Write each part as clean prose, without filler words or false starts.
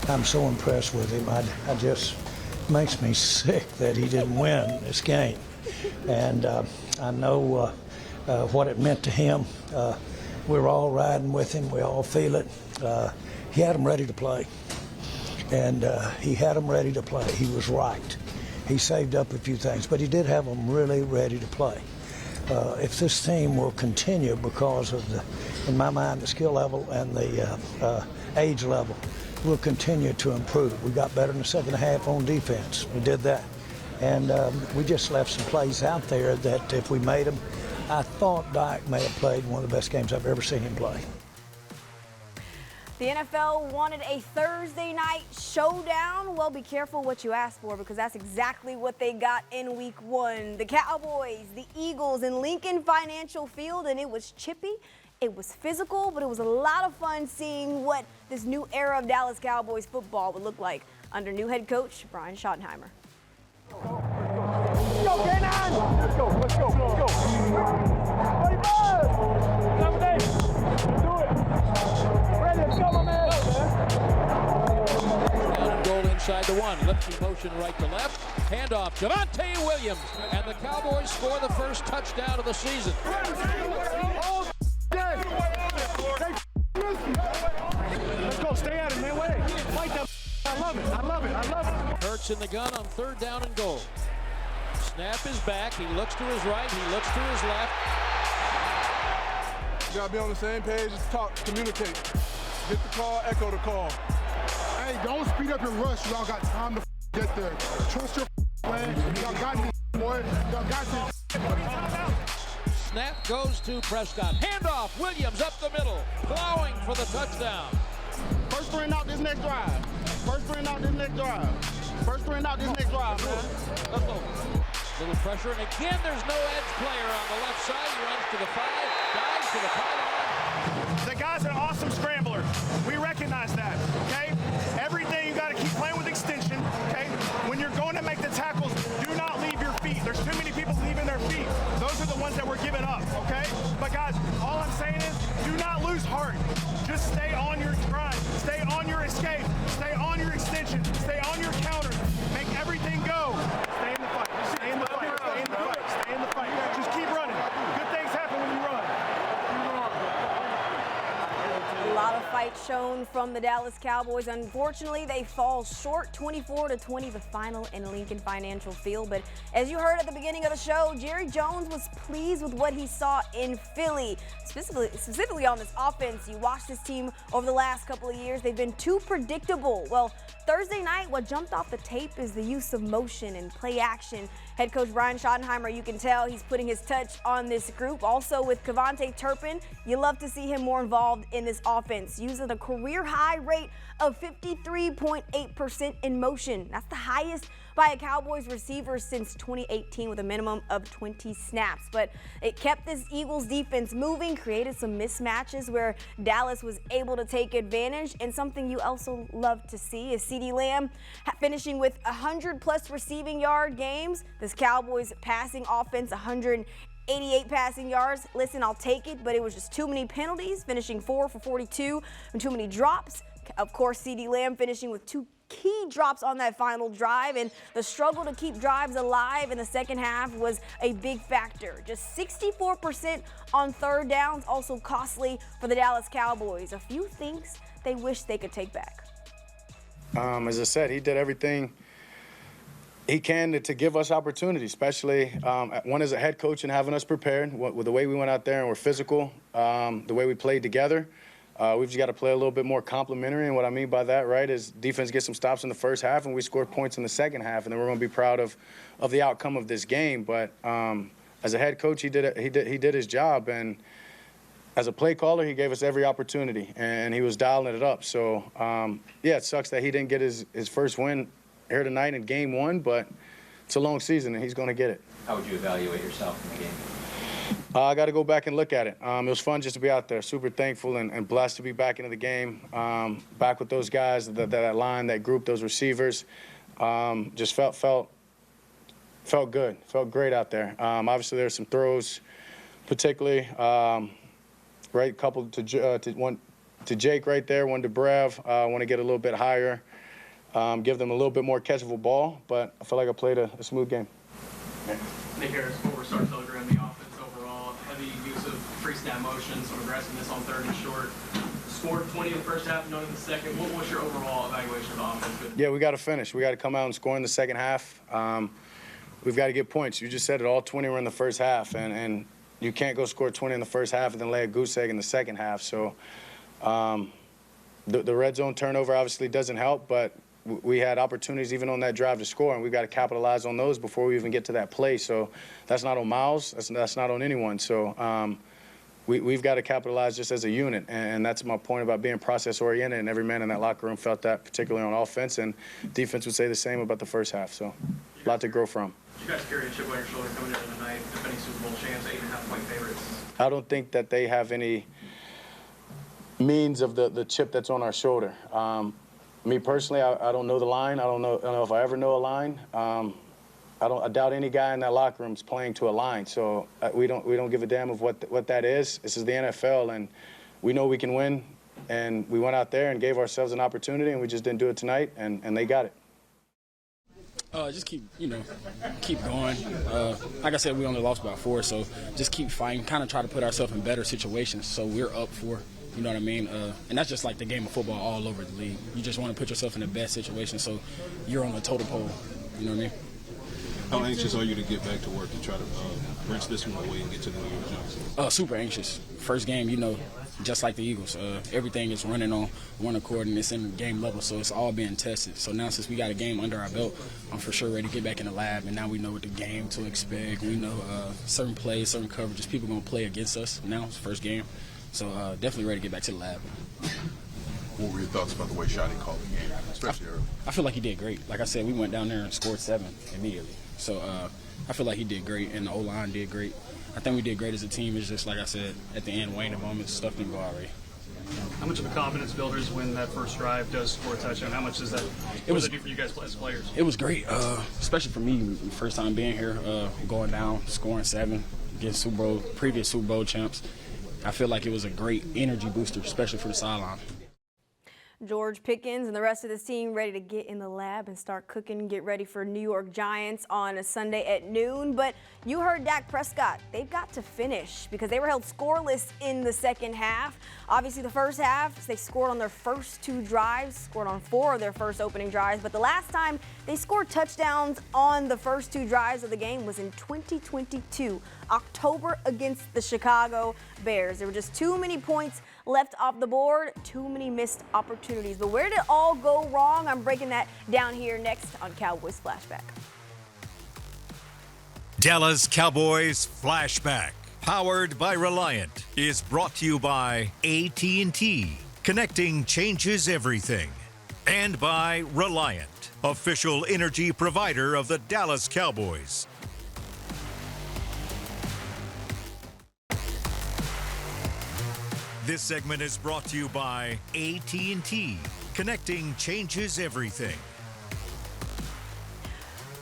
I'm so impressed with him. I just makes me sick that he didn't win this game. And I know what it meant to him. We're all riding with him. We all feel it. He had them ready to play. And he had them ready to play. He was right. He saved up a few things, but he did have them really ready to play. If this team will continue because of in my mind, the skill level and the age level, will continue to improve. We got better in the second half on defense. We did that. And we just left some plays out there that if we made them, I thought Dyke may have played one of the best games I've ever seen him play. The NFL wanted a Thursday night showdown. Well, be careful what you ask for, because that's exactly what they got in week 1. The Cowboys, the Eagles in Lincoln Financial Field, and it was chippy. It was physical, but it was a lot of fun seeing what this new era of Dallas Cowboys football would look like under new head coach Brian Schottenheimer. Let's go, K9! Let's go, let's go, let's go. 45! 7 days. Let's do it. Ready, let's go, my man. Down and goal inside the 1. Lipsy motion right to left. Handoff, Javonte Williams. And the Cowboys score the first touchdown of the season. Let's go, stay at it, man. Wait, fight that. I love it, I love it, I love it. Hurts in the gun on 3rd down and goal. Snap is back. He looks to his right. He looks to his left. You gotta be on the same page. Just talk, communicate. Get the call, echo the call. Hey, don't speed up and rush. Y'all got time to get there. Trust your plan. Y'all got this, boy. Y'all got this. Snap goes to Prescott. Handoff. Williams up the middle. Plowing for the touchdown. First 3 and out this next drive. First 3 and out this next drive. First 3 and out this next drive, man. Let's go. Little pressure, and again, there's no edge player on the left side. He runs to the 5, dives to the pylon. The guy's an awesome scrambler. We recognize that, okay? Everything, you got to keep playing with extension, okay? When you're going to make the tackles, do not leave your feet. There's too many people leaving their feet. Those are the ones that we're giving up, okay? But guys, all I'm saying is, do not lose heart. Just stay on your grind. Stay on your escape. Stay on your extension. Stay on your counter. Make everything go. Stay in the fight. Stay in the fight. Stay in the fight. Stay in the fight. Just keep running. Good things happen when you run. A lot of fight shown from the Dallas Cowboys. Unfortunately, they fall short, 24-20, the final in Lincoln Financial Field. But as you heard at the beginning of the show, Jerry Jones was pleased with what he saw in Philly, specifically on this offense. You watched this team over the last couple of years. They've been too predictable. Well, Thursday night, what jumped off the tape is the use of motion and play action. Head coach Brian Schottenheimer, you can tell he's putting his touch on this group. Also with Kevontae Turpin, you love to see him more involved in this offense, using a career high rate of 53.8% in motion. That's the highest by a Cowboys receiver since 2018 with a minimum of 20 snaps. But it kept this Eagles defense moving, created some mismatches where Dallas was able to take advantage. And something you also love to see is CeeDee Lamb finishing with 100-plus receiving yard games. This Cowboys passing offense, 188 passing yards. Listen, I'll take it, but it was just too many penalties, finishing 4 for 42, and too many drops. Of course, CeeDee Lamb finishing with 2 key drops on that final drive, and the struggle to keep drives alive in the second half was a big factor. Just 64% on 3rd downs, also costly for the Dallas Cowboys. A few things they wish they could take back. As I said, he did everything he can to give us opportunity, especially one as a head coach and having us prepared with the way we went out there and we're physical, the way we played together. We've just got to play a little bit more complementary, and what I mean by that, right, is defense gets some stops in the first half and we score points in the second half, and then we're going to be proud of the outcome of this game. But as a head coach, he did his job, and as a play caller, he gave us every opportunity, and he was dialing it up. So yeah, it sucks that he didn't get his first win here tonight in game 1, but it's a long season and he's going to get it. How would you evaluate yourself in the game? I got to go back and look at it. It was fun just to be out there. Super thankful and blessed to be back into the game, back with those guys, that line, that group, those receivers. Just felt good, felt great out there. Obviously, there were some throws, particularly right, couple to Jake right there, one to Brev. I want to get a little bit higher. give them a little bit more catchable ball, but I feel like I played a smooth game. Nick Harris, forward star telegram, the offense overall, heavy use of pre-snap motion, some aggressiveness on third and short. Scored 20 in the first half, none in the second. What was your overall evaluation of the offense? Yeah, we got to finish. We got to come out and score in the second half. We've got to get points. You just said it, all 20 were in the first half, and you can't go score 20 in the first half and then lay a goose egg in the second half. So the red zone turnover obviously doesn't help, but we had opportunities even on that drive to score, and we've got to capitalize on those before we even get to that play. So that's not on Miles. That's not on anyone. So we've got to capitalize just as a unit, and that's my point about being process-oriented, and every man in that locker room felt that, particularly on offense, and defense would say the same about the first half. So a lot to grow from. You guys carry a chip on your shoulder coming into the night, defending Super Bowl champs, 8.5-point favorites. I don't think that they have any means of the chip that's on our shoulder. Me personally, I don't know the line. I don't know if I ever know a line. I doubt any guy in that locker room is playing to a line. So we don't give a damn of what that is. This is the NFL, and we know we can win. And we went out there and gave ourselves an opportunity, and we just didn't do it tonight, and they got it. Just keep going. Like I said, we only lost by 4, so just keep fighting, kind of try to put ourselves in better situations so we're up for. You know what I mean? And that's just like the game of football all over the league. You just want to put yourself in the best situation so you're on the total pole. You know what I mean? How anxious are you to get back to work and try to wrench this one away and get to the New York Giants? Super anxious. First game, just like the Eagles, everything is running on one accord and it's in game level, so it's all being tested. So now since we got a game under our belt, I'm for sure ready to get back in the lab, and now we know what the game to expect. We know certain plays, certain coverages, people going to play against us now. It's the first game. So definitely ready to get back to the lab. What were your thoughts about the way Shotty called the game, especially early? I feel like he did great. Like I said, we went down there and scored 7 immediately. So I feel like he did great, and the O-line did great. I think we did great as a team. It's just like I said, at the end, waning moments, stuff didn't go our way. How much of a confidence builder is when that first drive does score a touchdown? How much does that do for you guys as players? It was great, especially for me, first time being here, going down, scoring 7 against previous Super Bowl champs. I feel like it was a great energy booster, especially for the sideline. George Pickens and the rest of this team ready to get in the lab and start cooking, get ready for New York Giants on a Sunday at noon. But you heard Dak Prescott. They've got to finish because they were held scoreless in the second half. Obviously, the first half, they scored on their first 2 drives, scored on 4 of their first opening drives. But the last time they scored touchdowns on the first 2 drives of the game was in 2022, October, against the Chicago Bears. There were just too many points left off the board, too many missed opportunities. But where did it all go wrong? I'm breaking that down here next on Cowboys Flashback. Dallas Cowboys Flashback, powered by Reliant, is brought to you by AT&T. Connecting changes everything. And by Reliant, official energy provider of the Dallas Cowboys. This segment is brought to you by AT&T. Connecting changes everything.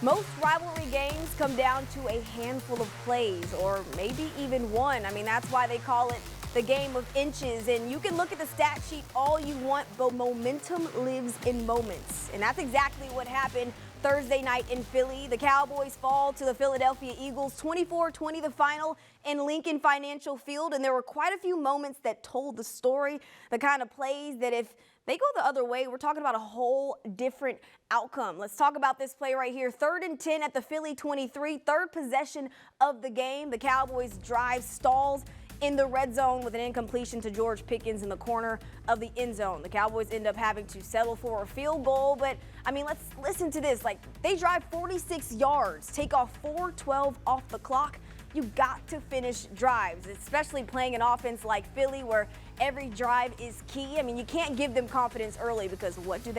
Most rivalry games come down to a handful of plays, or maybe even one. I mean, that's why they call it the game of inches. And you can look at the stat sheet all you want, but momentum lives in moments. And that's exactly what happened Thursday night in Philly. The Cowboys fall to the Philadelphia Eagles, 24-20 the final in Lincoln Financial Field. And there were quite a few moments that told the story, the kind of plays that if they go the other way, we're talking about a whole different outcome. Let's talk about this play right here. 3rd and 10 at the Philly 23, 3rd possession of the game. The Cowboys drive stalls in the red zone with an incompletion to George Pickens in the corner of the end zone. The Cowboys end up having to settle for a field goal, but I mean, let's listen to this. Like, they drive 46 yards, take off 4:12 off the clock. You got to finish drives, especially playing an offense like Philly where every drive is key. I mean, you can't give them confidence early because what do?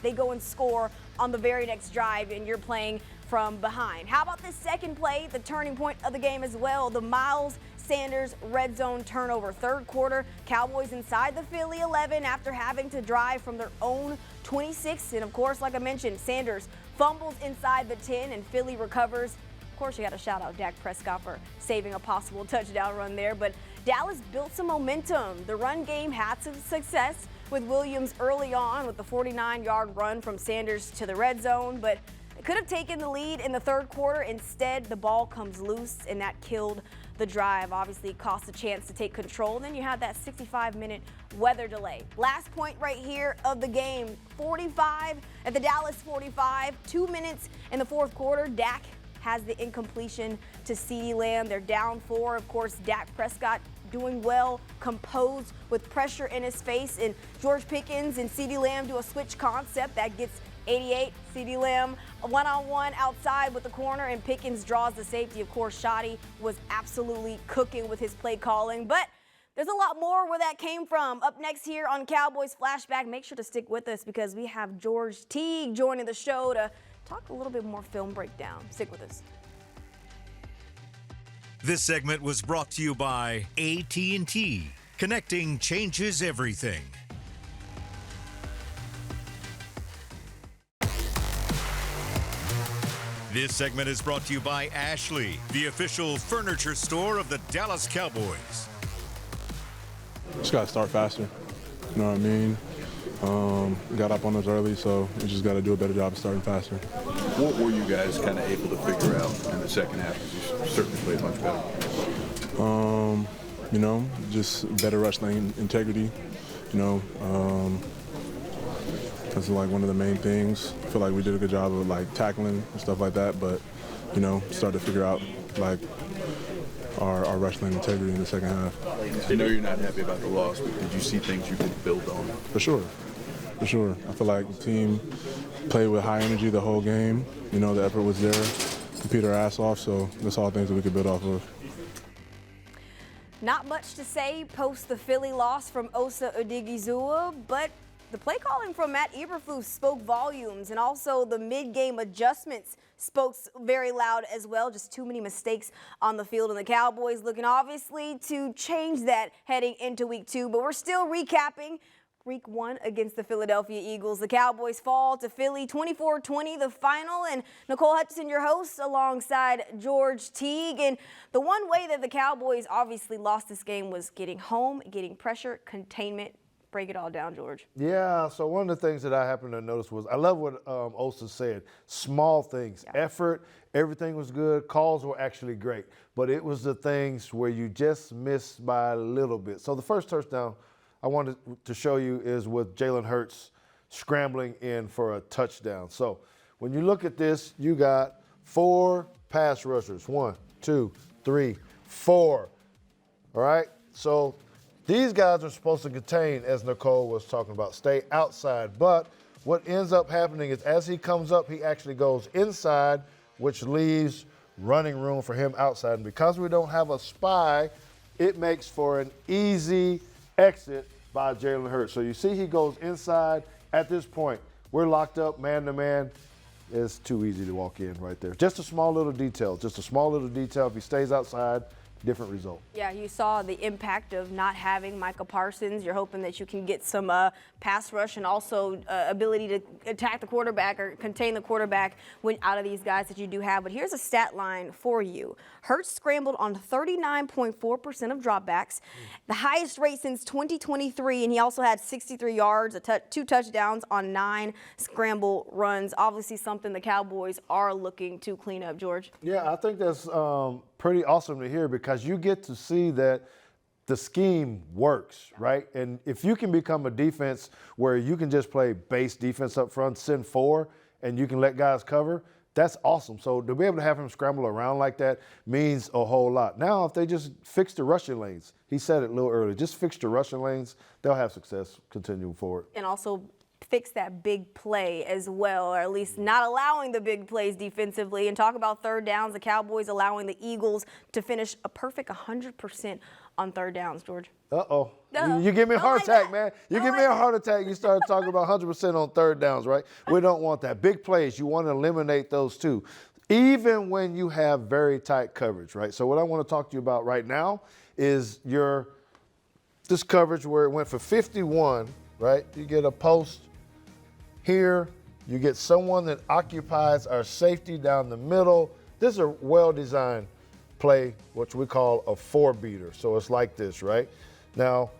They go and score on the very next drive, and you're playing from behind. How about this second play, the turning point of the game as well, the Miles Sanders red zone turnover. 3rd quarter, Cowboys inside the Philly 11 after having to drive from their own 26. And of course, like I mentioned, Sanders fumbles inside the 10 and Philly recovers. Of course, you got to shout out Dak Prescott for saving a possible touchdown run there. But Dallas built some momentum. The run game had some success. with Williams early on with the 49-yard run from Sanders to the red zone, but it could have taken the lead in the third quarter. Instead, the ball comes loose, and that killed the drive. Obviously, it cost a chance to take control. Then you had that 65-minute weather delay. Last point right here of the game, 45 at the Dallas 45, 2 minutes in the fourth quarter. Dak has the incompletion to CeeDee Lamb. They're down 4. Of course, Dak Prescott doing well, composed with pressure in his face. And George Pickens and CeeDee Lamb do a switch concept that gets 88. CeeDee Lamb one-on-one outside with the corner, and Pickens draws the safety. Of course, Shoddy was absolutely cooking with his play calling, but there's a lot more where that came from. Up next here on Cowboys Flashback, make sure to stick with us because we have George Teague joining the show to talk a little bit more film breakdown. Stick with us. This segment was brought to you by AT&T. Connecting changes everything. This segment is brought to you by Ashley, the official furniture store of the Dallas Cowboys. Just got to start faster. You know what I mean? Got up on us early, so we just got to do a better job of starting faster. What were you guys kind of able to figure out in the second half? Because you certainly played much better. You know, just better rush lane integrity. You know, that's like one of the main things. I feel like we did a good job of like tackling and stuff like that, but you know, start to figure out like our rush lane integrity in the second half. I know you're not happy about the loss, but did you see things you could build on? For sure. For sure. I feel like the team played with high energy the whole game. You know, the effort was there. We beat our ass off, so that's all things that we could build off of. Not much to say post the Philly loss from Osa Odigizua, but the play calling from Matt Eberflus spoke volumes, and also the mid-game adjustments spoke very loud as well. Just too many mistakes on the field, and the Cowboys looking obviously to change that heading into week 2, but we're still recapping week 1 against the Philadelphia Eagles. The Cowboys fall to Philly 24-20, the final, and Nicole Hutchison, your host, alongside George Teague. And the one way that the Cowboys obviously lost this game was getting home, getting pressure, containment. Break it all down, George. Yeah, so one of the things that I happened to notice was I love what Osa said. Small things, effort, everything was good. Calls were actually great, but it was the things where you just missed by a little bit. So the first touchdown I wanted to show you is with Jalen Hurts scrambling in for a touchdown. So when you look at this, you got 4 pass rushers. 1, 2, 3, 4. All right? So these guys are supposed to contain, as Nicole was talking about, stay outside. But what ends up happening is as he comes up, he actually goes inside, which leaves running room for him outside. And because we don't have a spy, it makes for an easy exit by Jalen Hurts. So you see he goes inside. At this point, we're locked up man-to-man. It's too easy to walk in right there. Just a small little detail. Just a small little detail. If he stays outside, different result. Yeah, you saw the impact of not having Micah Parsons. You're hoping that you can get some pass rush and also ability to attack the quarterback or contain the quarterback when out of these guys that you do have. But here's a stat line for you. Hurts scrambled on 39.4% of dropbacks, the highest rate since 2023, and he also had 63 yards, 2 touchdowns on 9 scramble runs. Obviously something the Cowboys are looking to clean up, George. Yeah, I think that's pretty awesome to hear because you get to see that the scheme works, right? And if you can become a defense where you can just play base defense up front, send 4, and you can let guys cover, that's awesome. So to be able to have him scramble around like that means a whole lot. Now, if they just fix the rushing lanes, he said it a little early, just fix the rushing lanes, they'll have success continuing forward. And also fix that big play as well, or at least not allowing the big plays defensively. And talk about third downs, the Cowboys allowing the Eagles to finish a perfect 100% on third downs, George. Uh-oh. You give me a heart attack, man. You give me a heart attack, you start talking about 100% on third downs, right? We don't want that. Big plays, you want to eliminate those too, even when you have very tight coverage, right? So what I want to talk to you about right now is this coverage where it went for 51, right? You get a post here, you get someone that occupies our safety down the middle. This is a well-designed play, which we call a 4-beater. So it's like this, right? Now,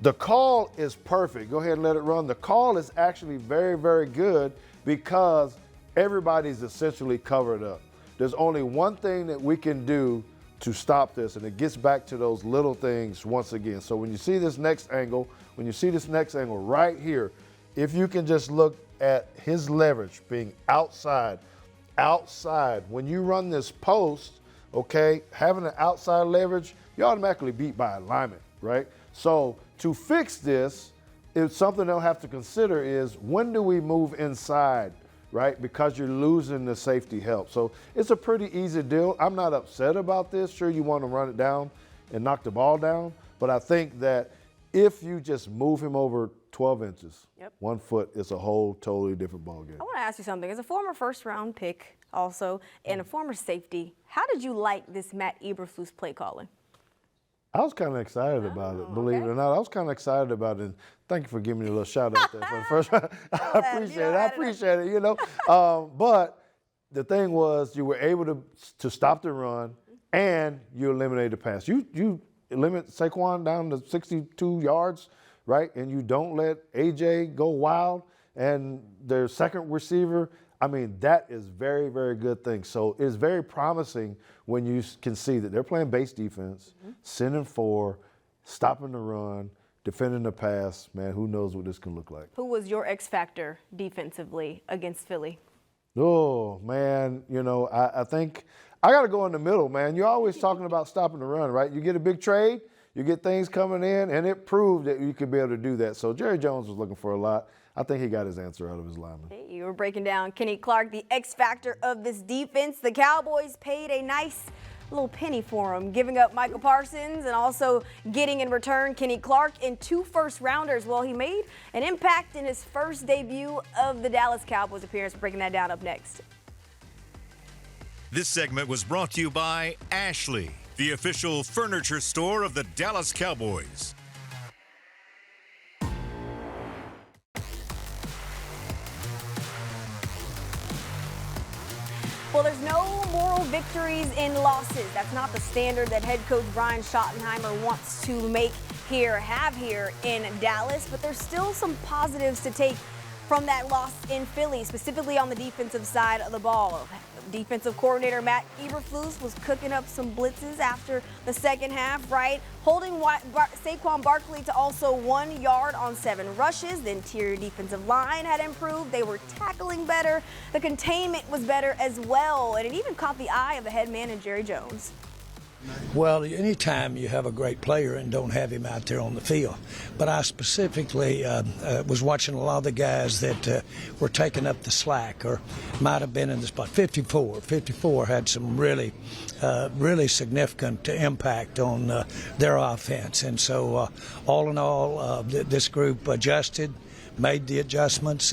The call is perfect. Go ahead and let it run. The call is actually very, very good because everybody's essentially covered up. There's only one thing that we can do to stop this, and it gets back to those little things once again. So when you see this next angle, right here, if you can just look at his leverage being outside, when you run this post, okay, having an outside leverage, you're automatically beat by alignment, right? So to fix this, it's something they'll have to consider is when do we move inside, right? Because you're losing the safety help. So it's a pretty easy deal. I'm not upset about this. Sure, you want to run it down and knock the ball down, but I think that if you just move him over 12 inches, 1 foot, it's a whole totally different ballgame. I want to ask you something. As a former first-round pick also and a former safety, how did you like this Matt Eberflus play calling? I was kind of excited about it, believe it or not. I was kind of excited about it. And thank you for giving me a little shout out there for the first round. I appreciate it, you know. But the thing was you were able to stop the run and you eliminated the pass. You limit Saquon down to 62 yards, right? And you don't let AJ go wild and their second receiver. I mean, that is very, very good thing. So it's very promising when you can see that they're playing base defense, sending four, stopping the run, defending the pass. Man, who knows what this can look like. Who was your X factor defensively against Philly? Oh, man, you know, I think I got to go in the middle, man. You're always talking about stopping the run, right? You get a big trade, you get things coming in, and it proved that you could be able to do that. So Jerry Jones was looking for a lot. I think he got his answer out of his lineman. Hey, you were breaking down Kenny Clark, the X factor of this defense. The Cowboys paid a nice little penny for him, giving up Michael Parsons and also getting in return Kenny Clark and 2 first-rounders. Well, he made an impact in his first debut of the Dallas Cowboys appearance. We're breaking that down up next. This segment was brought to you by Ashley, the official furniture store of the Dallas Cowboys. Well, there's no moral victories in losses. That's not the standard that head coach Brian Schottenheimer wants to have here in Dallas, but there's still some positives to take from that loss in Philly, specifically on the defensive side of the ball. Defensive coordinator Matt Eberflus was cooking up some blitzes after the second half, right? Holding Saquon Barkley to also 1 yard on 7 rushes. The interior defensive line had improved. They were tackling better. The containment was better as well, and it even caught the eye of the head man and Jerry Jones. Well, anytime you have a great player and don't have him out there on the field. But I specifically was watching a lot of the guys that were taking up the slack or might have been in the spot. 54 had some really significant impact on their offense. And so all in all, this group adjusted, made the adjustments.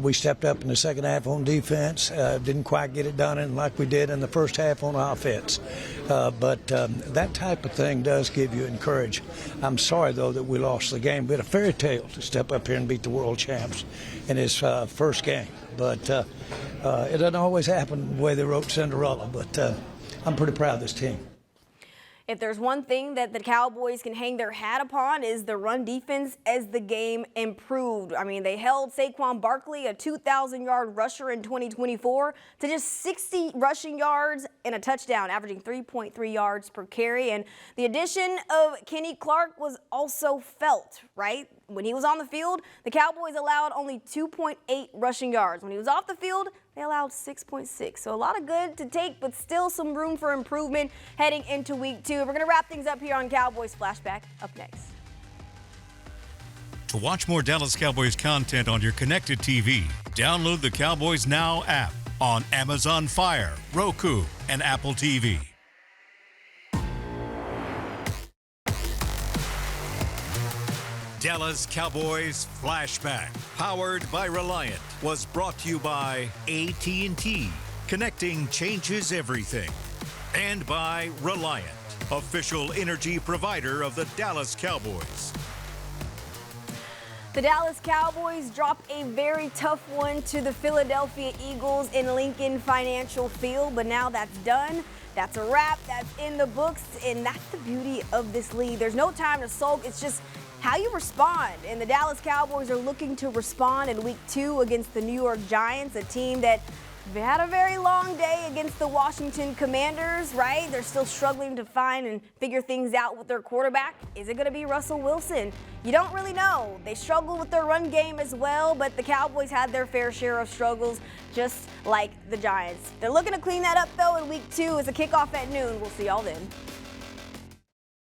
We stepped up in the second half on defense. Didn't quite get it done like we did in the first half on offense. But that type of thing does give you encouragement. I'm sorry, though, that we lost the game. We had a fairy tale to step up here and beat the world champs in his first game. But it doesn't always happen the way they wrote Cinderella. But I'm pretty proud of this team. If there's one thing that the Cowboys can hang their hat upon is the run defense as the game improved. I mean, they held Saquon Barkley, a 2,000-yard rusher in 2024, to just 60 rushing yards and a touchdown, averaging 3.3 yards per carry. And the addition of Kenny Clark was also felt, right? When he was on the field, the Cowboys allowed only 2.8 rushing yards. When he was off the field, they allowed 6.6. So a lot of good to take, but still some room for improvement heading into week 2. We're going to wrap things up here on Cowboys Flashback up next. To watch more Dallas Cowboys content on your connected TV, download the Cowboys Now app on Amazon Fire, Roku, and Apple TV. Dallas Cowboys Flashback, powered by Reliant, was brought to you by AT&T. Connecting changes everything. And by Reliant, official energy provider of the Dallas Cowboys. The Dallas Cowboys dropped a very tough one to the Philadelphia Eagles in Lincoln Financial Field, but now that's done. That's a wrap. That's in the books, and that's the beauty of this league. There's no time to sulk. It's just how you respond. And the Dallas Cowboys are looking to respond in week 2 against the New York Giants, a team that had a very long day against the Washington Commanders, right? They're still struggling to find and figure things out with their quarterback. Is it going to be Russell Wilson? You don't really know. They struggle with their run game as well, but the Cowboys had their fair share of struggles, just like the Giants. They're looking to clean that up, though, in week 2 as a kickoff at noon. We'll see y'all then.